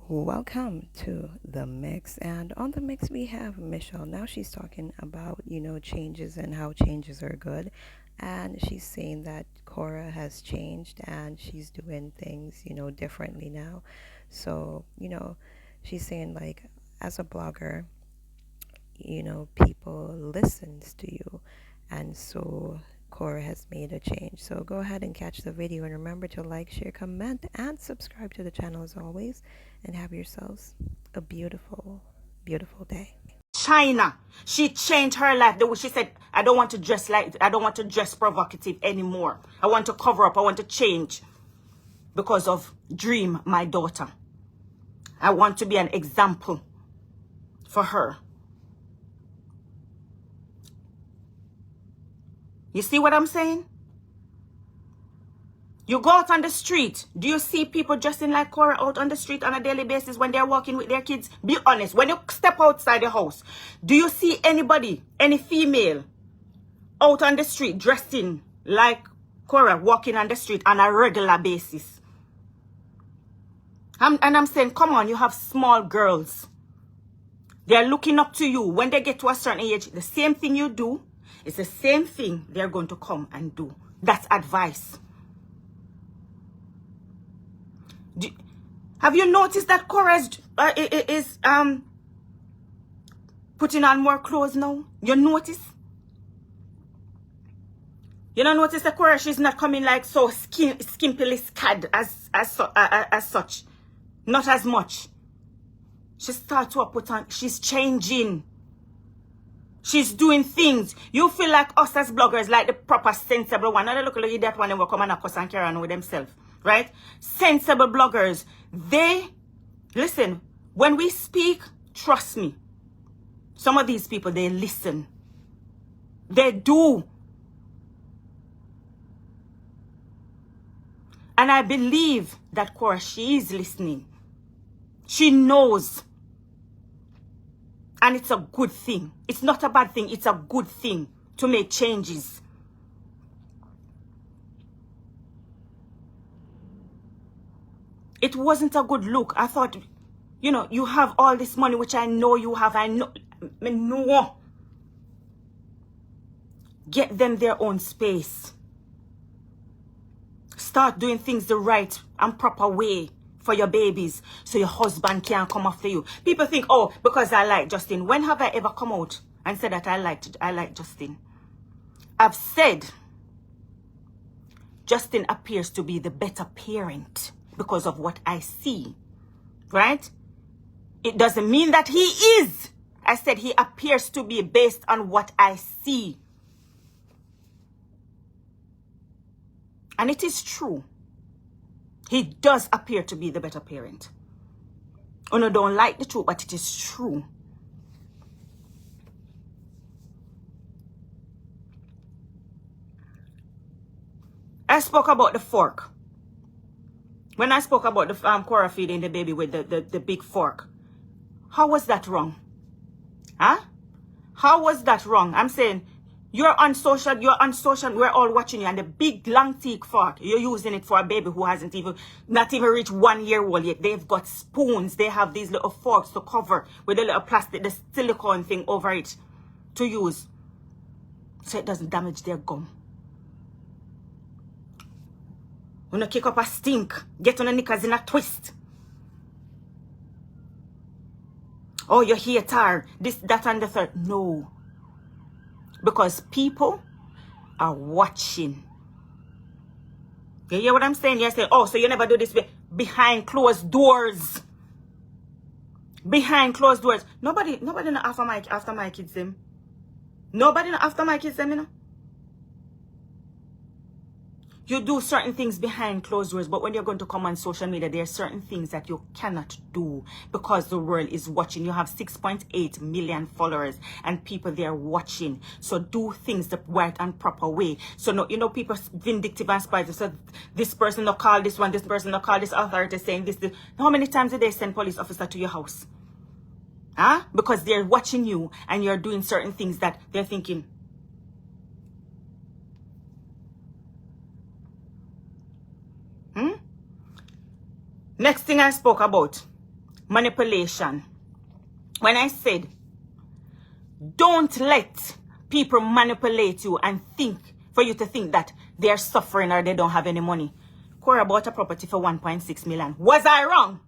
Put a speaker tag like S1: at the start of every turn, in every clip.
S1: Welcome to the mix, and on the mix we have Michelle. Now she's talking about changes and how changes are good, and she's saying that Korra has changed and she's doing things differently now. So she's saying like as a blogger, people listens to you, and so Korra has made a change. So go ahead and catch the video, and remember to like, share, comment, and subscribe to the channel as always, and have yourselves a beautiful, beautiful day.
S2: China, she changed her life. She said, I don't want to dress provocative anymore. I want to cover up. I want to change because of Dream, my daughter. I want to be an example for her. You see what I'm saying? You go out on the street. Do you see people dressing like Korra out on the street on a daily basis when they're walking with their kids? Be honest. When you step outside the house, do you see anybody, any female, out on the street dressing like Korra walking on the street on a regular basis? And I'm saying, come on, you have small girls. They're looking up to you. When they get to a certain age, the same thing you do, it's the same thing they're going to come and do. That's advice. Have you noticed that Korra is putting on more clothes now? You notice? You don't notice that Korra, she's not coming like so skimpily scad as such. Not as much. She starts to put on, she's changing. She's doing things. You feel like us as bloggers, like the proper sensible one. Now look at that one and will come and cuss and carry on with themselves. Right? Sensible bloggers. Listen, when we speak, trust me. Some of these people, they listen. They do. And I believe that Korra, she is listening. She knows. And it's a good thing. It's not a bad thing. It's a good thing to make changes. It wasn't a good look. I thought, you have all this money, which I know you have. I know. No. Get them their own space. Start doing things the right and proper way for your babies so your husband can't come after you. People think, oh, because I like Justin. When have I ever come out and said that I like Justin? I've said Justin appears to be the better parent because of what I see, right? It doesn't mean that he is. I said he appears to be based on what I see. And it is true. He does appear to be the better parent. Oh, no, don't like the truth, but it is true. I spoke about the fork. When I spoke about the Korra feeding the baby with the big fork, how was that wrong? Huh? How was that wrong? I'm saying, you're on social, we're all watching you, and the big long teak fork, you're using it for a baby who hasn't not even reached 1 year old yet. They've got spoons. They have these little forks to cover with a little plastic, the silicone thing over it to use so it doesn't damage their gum. When you kick up a stink, get on the knickers in a twist. Oh, your hair tar, this, that, and the third. No. Because people are watching. You hear what I'm saying? You're saying, oh, so you never do this behind closed doors. Behind closed doors. Nobody not after my kids them. Nobody not after my kids them, you know. You do certain things behind closed doors, but when you're going to come on social media, there are certain things that you cannot do because the world is watching. You have 6.8 million followers and people there watching. So do things the right and proper way. So no, people vindictive and spiteful. So this person will call this one, this person will call this authority saying this. How many times did they send police officer to your house? Huh? Because they're watching you and you're doing certain things that they're thinking, Next thing I spoke about, manipulation. When I said, don't let people manipulate you and for you to think that they're suffering or they don't have any money. Korra bought a property for 1.6 million. Was I wrong?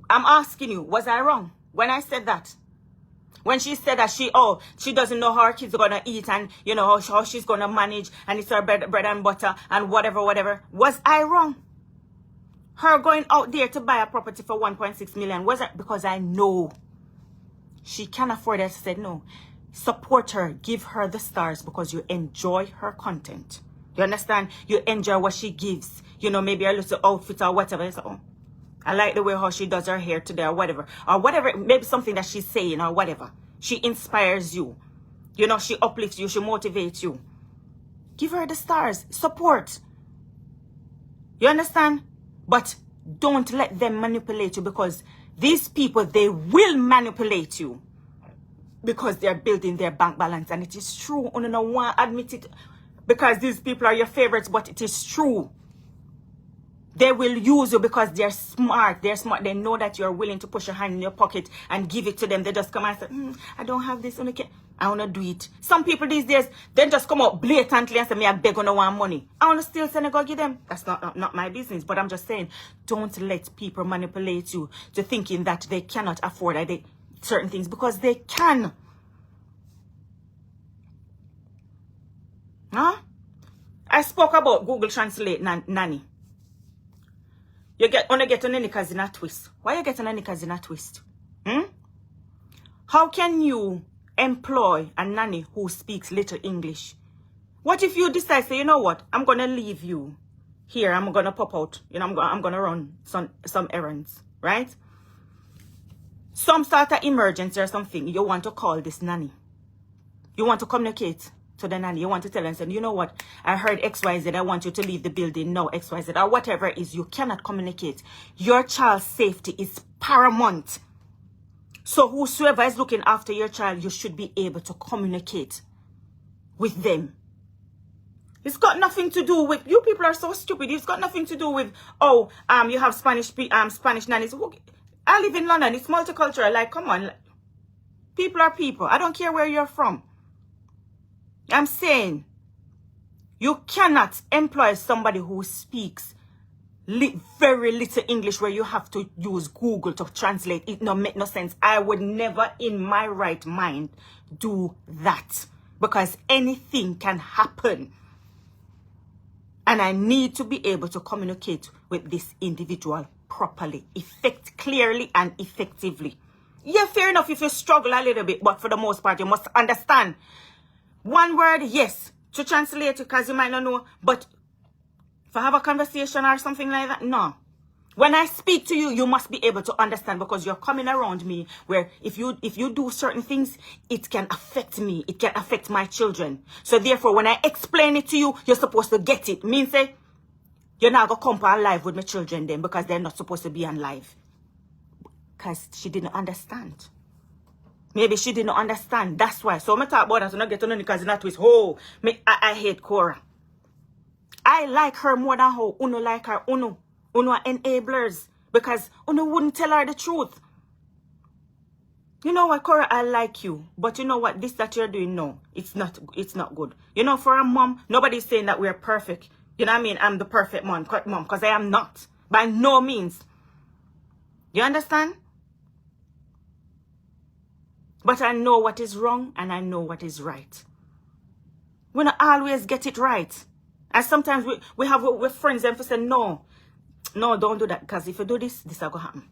S2: I'm asking you, was I wrong when I said that? When she said that she doesn't know how her kids are going to eat and, you know, how she's going to manage and it's her bread and butter and whatever. Was I wrong? Her going out there to buy a property for 1.6 million, was it because I know she can afford it? I said, no, support her, give her the stars because you enjoy her content. You understand? You enjoy what she gives. You know, maybe a little outfit or whatever. You say, oh, I like the way how she does her hair today or whatever. Or whatever, maybe something that she's saying or whatever. She inspires you. You know, she uplifts you. She motivates you. Give her the stars. Support. You understand? But don't let them manipulate you because these people, they will manipulate you because they're building their bank balance. And it is true. I don't want to admit it because these people are your favorites, but it is true. They will use you because they're smart. They're smart. They know that you're willing to push your hand in your pocket and give it to them. They just come and say, I don't have this. I want to do it. Some people these days, they just come out blatantly and say, me, I beg on want money. I want to still send a go give them. That's not my business. But I'm just saying, don't let people manipulate you to thinking that they cannot afford certain things because they can. Huh? I spoke about Google Translate nanny. You wanna get on any in a twist. Why you getting any in a twist? How can you employ a nanny who speaks little English? What if you decide, say, you know what? I'm gonna leave you here. I'm gonna pop out. You know, I'm gonna run some errands, right? Some sort of emergency or something. You want to call this nanny. You want to communicate to the nanny. You want to tell them, say, you know what? I heard XYZ. I want you to leave the building now, XYZ, or whatever it is. You cannot communicate. Your child's safety is paramount. So whosoever is looking after your child, you should be able to communicate with them. It's got nothing to do with, you people are so stupid. It's got nothing to do with, you have Spanish nannies. I live in London. It's multicultural. Like, come on. People are people. I don't care where you're from. I'm saying you cannot employ somebody who speaks very little English where you have to use Google to translate. It no make no sense. I would never in my right mind do that because anything can happen. And I need to be able to communicate with this individual properly, clearly and effectively. Yeah, fair enough if you struggle a little bit, but for the most part, you must understand. One word, yes, to translate it because you might not know, but if I have a conversation or something like that, no. When I speak to you, you must be able to understand because you're coming around me where if you do certain things, it can affect me. It can affect my children. So therefore, when I explain it to you, you're supposed to get it. Means say, you're not going to come on live with my children then because they're not supposed to be on live. Because she didn't understand. Maybe she didn't understand. That's why. So I talk about that. So I get to know because in that twist. I hate Korra. I like her more than how Uno like her. Uno are enablers. Because Uno wouldn't tell her the truth. You know what, Korra, I like you. But you know what, this that you're doing, no. It's not good. You know, for a mom, nobody's saying that we're perfect. You know what I mean? I'm the perfect mom. Because I am not. By no means. You understand? But I know what is wrong and I know what is right. We don't always get it right. And sometimes we have with friends and we say, no, don't do that. Because if you do this will go happen.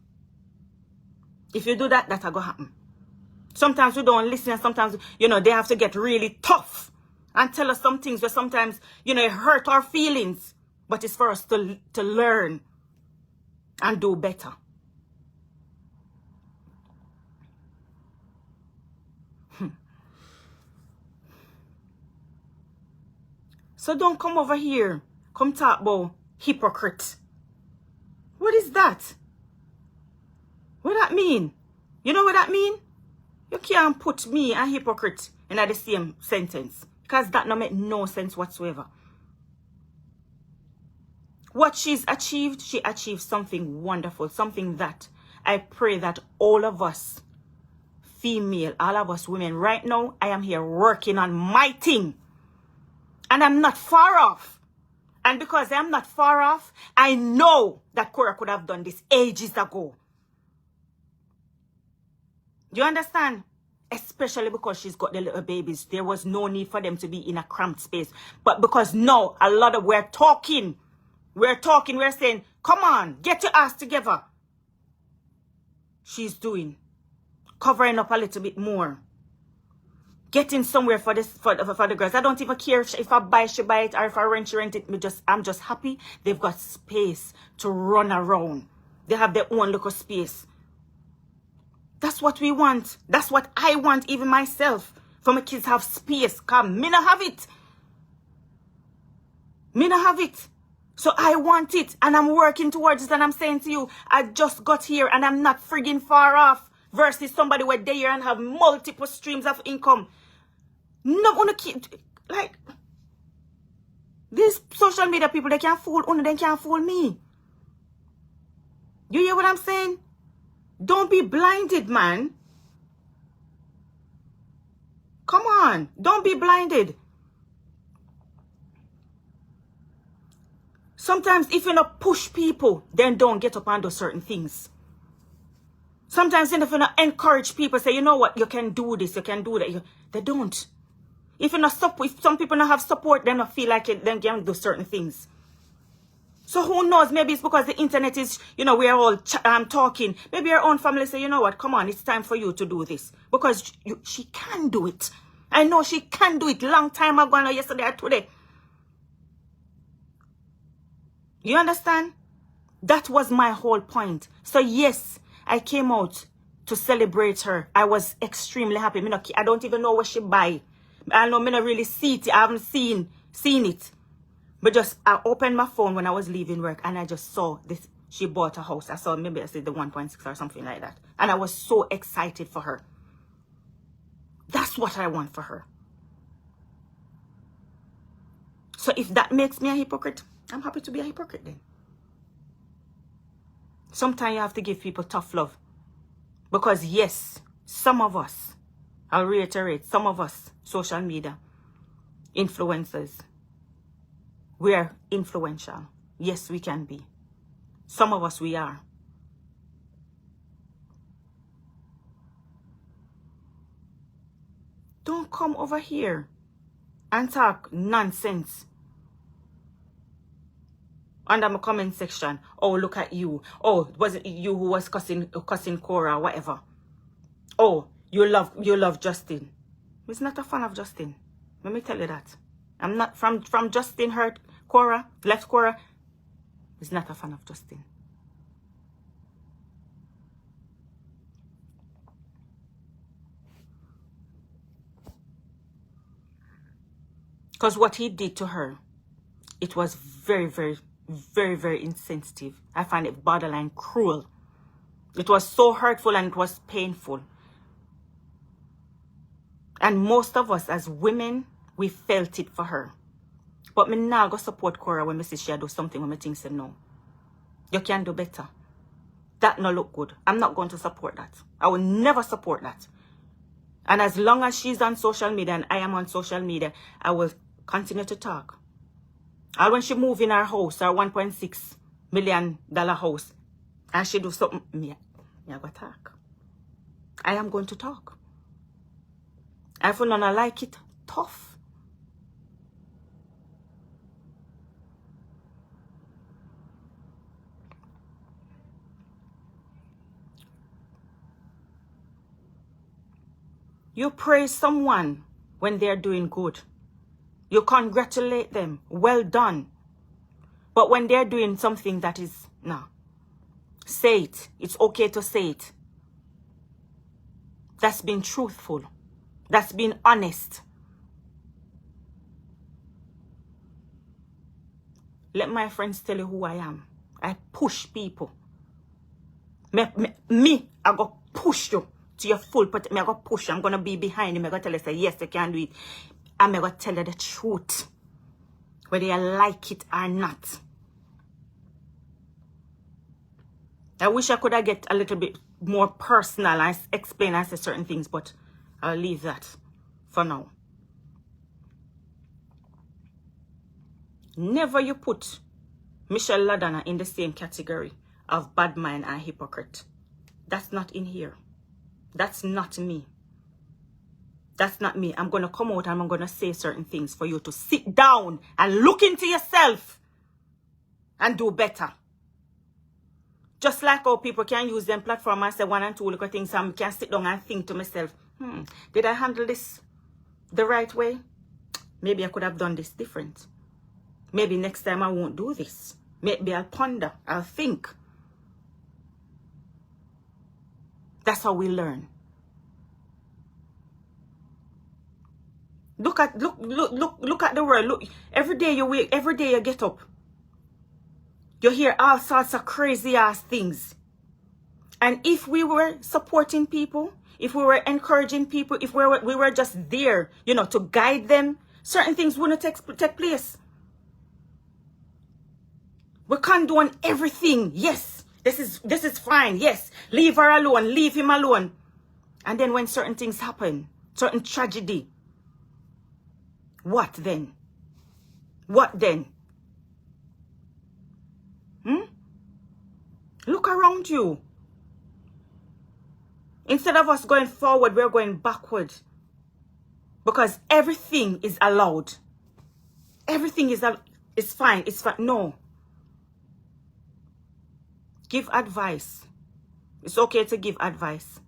S2: If you do that will go happen. Sometimes we don't listen and sometimes, you know, they have to get really tough and tell us some things where sometimes, you know, it hurt our feelings. But it's for us to learn and do better. So don't come over here. Come talk about hypocrite. What is that? What that mean? You know what that mean? You can't put me and hypocrite in the same sentence. Because that no make no sense whatsoever. What she's achieved, she achieved something wonderful. Something that I pray that all of us, female, all of us women, right now, I am here working on my thing. And I'm not far off. And because I'm not far off, I know that Korra could have done this ages ago. You understand? Especially because she's got the little babies. There was no need for them to be in a cramped space. But because now, we're talking, we're saying, come on, get your ass together. She's doing. Covering up a little bit more. Getting somewhere for this for the girls. I don't even care if I buy, she buy it, or if I rent, she rent it. I'm just happy they've got space to run around. They have their own little space. That's what we want. That's what I want, even myself. For my kids have space. Cause me not have it. Me not have it. So I want it. And I'm working towards it. And I'm saying to you, I just got here and I'm not friggin' far off. Versus somebody where they here and have multiple streams of income. No, on keep like these social media people, they can't fool Una, they can't fool me. You hear what I'm saying? Don't be blinded, man. Come on, don't be blinded. Sometimes if you not push people, then don't get up and do certain things. Sometimes if you not encourage people, say, you know what, you can do this, you can do that. They don't. If some people not have support, they not feel like it, then can do certain things. So who knows? Maybe it's because the internet is, we are all talking. Maybe your own family say, you know what, come on, it's time for you to do this. Because she can do it. I know she can do it long time ago, or yesterday or today. You understand? That was my whole point. So yes, I came out to celebrate her. I was extremely happy. I don't even know what she buy. I know I not really see it. I haven't seen it. But I opened my phone when I was leaving work and I just saw this. She bought a house. I saw maybe I said the 1.6 or something like that. And I was so excited for her. That's what I want for her. So if that makes me a hypocrite, I'm happy to be a hypocrite then. Sometimes you have to give people tough love. Because yes, some of us, I'll reiterate, some of us, social media, influencers, we're influential. Yes, we can be. Some of us, we are. Don't come over here and talk nonsense under my comment section. Oh, look at you. Oh, was it you who was cussing Korra or whatever? Oh, you love Justin. I'm not a fan of Justin. Let me tell you that. I'm not from Justin hurt Korra, left Korra. I'm not a fan of Justin. Because what he did to her, it was very, very, very, very insensitive. I find it borderline cruel. It was so hurtful and it was painful. And most of us as women, we felt it for her. But me now go support Korra when me see she do something when me think say no. You can do better. That no look good. I'm not going to support that. I will never support that. And as long as she's on social media and I am on social media, I will continue to talk. And when she move in her house, her $1.6 million house, and she do something, me I go talk. I am going to talk. If you don't like it, tough. You praise someone when they're doing good. You congratulate them. Well done. But when they're doing something that is, no. Say it. It's okay to say it. That's being truthful. That's being honest. Let my friends tell you who I am. I push people. Me, I go push you to your full potential. I go push you. I'm going to be behind you. I'm going to tell you, say, yes, you can do it. I'm going to tell you the truth. Whether you like it or not. I wish I could have get a little bit more personal and explain and say certain things, but I'll leave that for now. Never you put Michelle Ladonna in the same category of bad mind and hypocrite. That's not in here. That's not me. That's not me. I'm going to come out and I'm going to say certain things for you to sit down and look into yourself and do better. Just like how people can use them platform and say one and two little things, and I can sit down and think to myself, did I handle this the right way? Maybe I could have done this different. Maybe next time I won't do this. Maybe I'll ponder, I'll think. That's how we learn. Look at the world. Look, every day you wake, every day you get up, you hear all sorts of crazy ass things. And if we were supporting people, if we were encouraging people, if we were just there, to guide them, certain things wouldn't take place. We condone everything. Yes, this is fine. Yes, leave her alone, leave him alone. And then when certain things happen, certain tragedy, what then? What then? Look around you. Instead of us going forward, we're going backward. Because everything is allowed. Everything is fine. It's fine. No. Give advice. It's okay to give advice.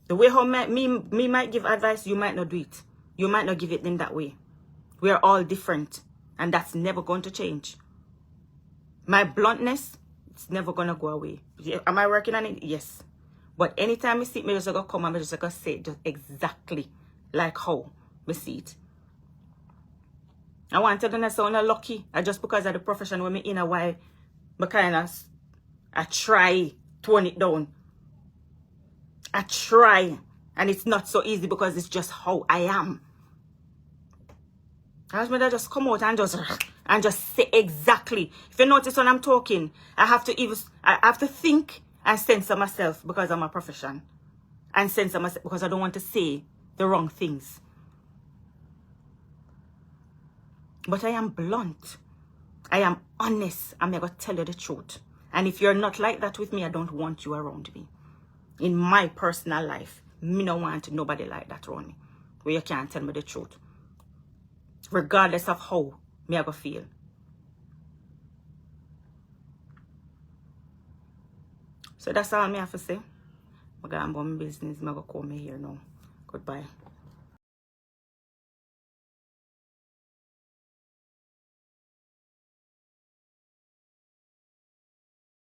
S2: The way how me might give advice, you might not do it. You might not give it in that way. We are all different. And that's never going to change. My bluntness, it's never going to go away. Am I working on it? Yes. But anytime I see it, I'm just going to come and I'm just going to say it just exactly like how I see it. I want to sound lucky. Just because of the profession where I'm in a while, I try tone it down. I try. And it's not so easy because it's just how I am. I just come out and just say exactly. If you notice when I'm talking, I have to think and censor myself because of my profession. And censor myself because I don't want to say the wrong things. But I am blunt. I am honest. I'm going to tell you the truth. And if you're not like that with me, I don't want you around me. In my personal life, me don't want nobody like that around me. Where you can't tell me the truth. Regardless of how me I go feel. So that's all me have to say. I'm going to go on my business. I'm going to call me here now. Goodbye.